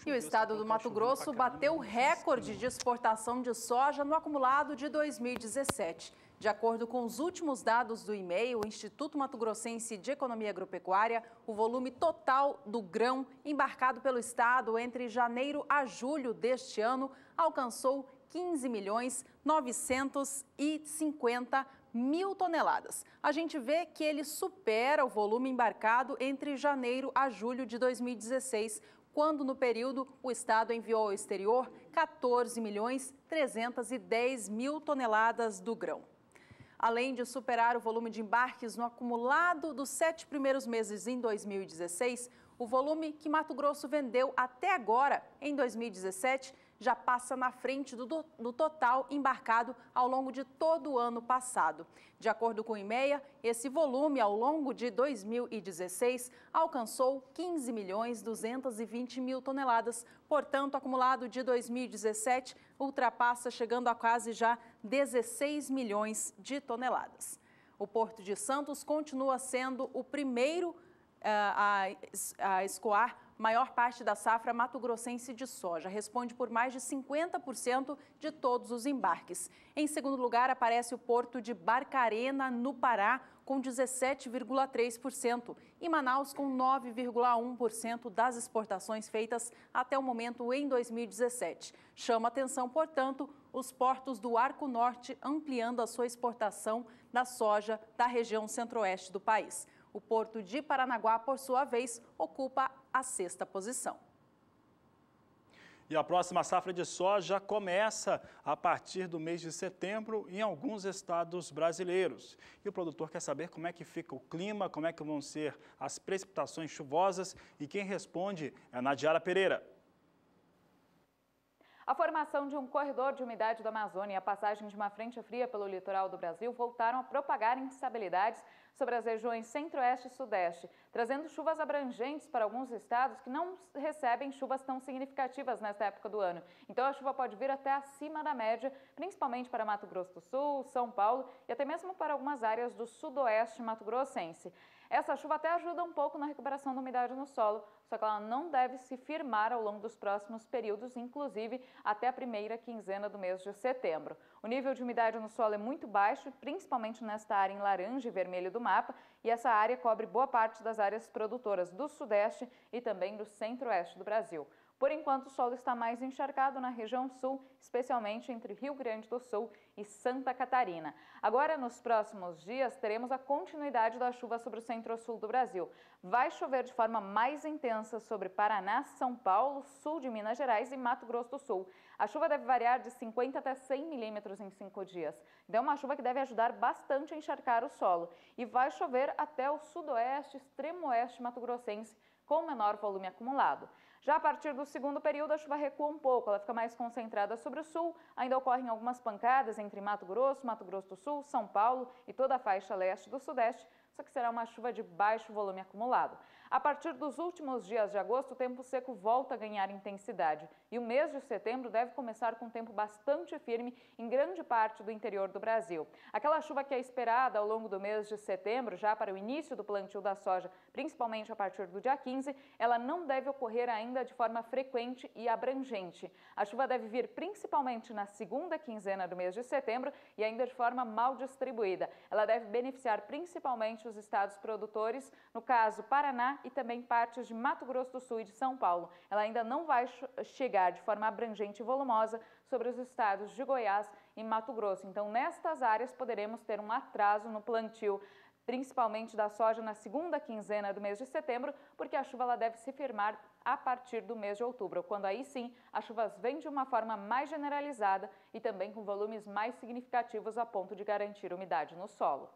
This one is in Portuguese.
E o estado do Mato Grosso bateu recorde de exportação de soja no acumulado de 2017. De acordo com os últimos dados do IMEI, o Instituto Mato Grossense de Economia Agropecuária, o volume total do grão embarcado pelo estado entre janeiro a julho deste ano alcançou 15.950.000 toneladas. A gente vê que ele supera o volume embarcado entre janeiro a julho de 2016, quando no período o estado enviou ao exterior 14.310.000 toneladas do grão. Além de superar o volume de embarques no acumulado dos 7 primeiros meses em 2016, o volume que Mato Grosso vendeu até agora, em 2017, já passa na frente do total embarcado ao longo de todo o ano passado. De acordo com o IMEA, esse volume ao longo de 2016 alcançou 15.220.000 toneladas. Portanto, o acumulado de 2017 ultrapassa, chegando a quase já 16 milhões de toneladas. O Porto de Santos continua sendo o primeiro a escoar maior parte da safra mato-grossense de soja, responde por mais de 50% de todos os embarques. Em segundo lugar, aparece o porto de Barcarena, no Pará, com 17,3%, e Manaus com 9,1% das exportações feitas até o momento em 2017. Chama atenção, portanto, os portos do Arco Norte ampliando a sua exportação da soja da região centro-oeste do país. O porto de Paranaguá, por sua vez, ocupa a 6ª posição. E a próxima safra de soja começa a partir do mês de setembro em alguns estados brasileiros. E o produtor quer saber como é que fica o clima, como é que vão ser as precipitações chuvosas, e quem responde é a Nadiara Pereira. A formação de um corredor de umidade da Amazônia e a passagem de uma frente fria pelo litoral do Brasil voltaram a propagar instabilidades sobre as regiões centro-oeste e sudeste, trazendo chuvas abrangentes para alguns estados que não recebem chuvas tão significativas nesta época do ano. Então a chuva pode vir até acima da média, principalmente para Mato Grosso do Sul, São Paulo e até mesmo para algumas áreas do sudoeste mato-grossense. Essa chuva até ajuda um pouco na recuperação da umidade no solo, só que ela não deve se firmar ao longo dos próximos períodos, inclusive até a primeira quinzena do mês de setembro. O nível de umidade no solo é muito baixo, principalmente nesta área em laranja e vermelho do mapa, e essa área cobre boa parte das áreas produtoras do sudeste e também do centro-oeste do Brasil. Por enquanto, o solo está mais encharcado na região sul, especialmente entre Rio Grande do Sul e Santa Catarina. Agora, nos próximos dias, teremos a continuidade da chuva sobre o centro-sul do Brasil. Vai chover de forma mais intensa sobre Paraná, São Paulo, sul de Minas Gerais e Mato Grosso do Sul. A chuva deve variar de 50 até 100 milímetros em 5 dias. Então, é uma chuva que deve ajudar bastante a encharcar o solo. E vai chover até o sudoeste, extremo oeste mato-grossense, com menor volume acumulado. Já a partir do segundo período, a chuva recua um pouco, ela fica mais concentrada sobre o sul, ainda ocorrem algumas pancadas entre Mato Grosso do Sul, São Paulo e toda a faixa leste do sudeste, só que será uma chuva de baixo volume acumulado. A partir dos últimos dias de agosto, o tempo seco volta a ganhar intensidade e o mês de setembro deve começar com um tempo bastante firme em grande parte do interior do Brasil. Aquela chuva que é esperada ao longo do mês de setembro, já para o início do plantio da soja, principalmente a partir do dia 15, ela não deve ocorrer ainda de forma frequente e abrangente. A chuva deve vir principalmente na segunda quinzena do mês de setembro e ainda de forma mal distribuída. Ela deve beneficiar principalmente os estados produtores, no caso Paraná e também partes de Mato Grosso do Sul e de São Paulo. Ela ainda não vai chegar de forma abrangente e volumosa sobre os estados de Goiás e Mato Grosso. Então, nestas áreas poderemos ter um atraso no plantio, principalmente da soja na segunda quinzena do mês de setembro, porque a chuva ela deve se firmar a partir do mês de outubro, quando aí sim as chuvas vêm de uma forma mais generalizada e também com volumes mais significativos a ponto de garantir umidade no solo.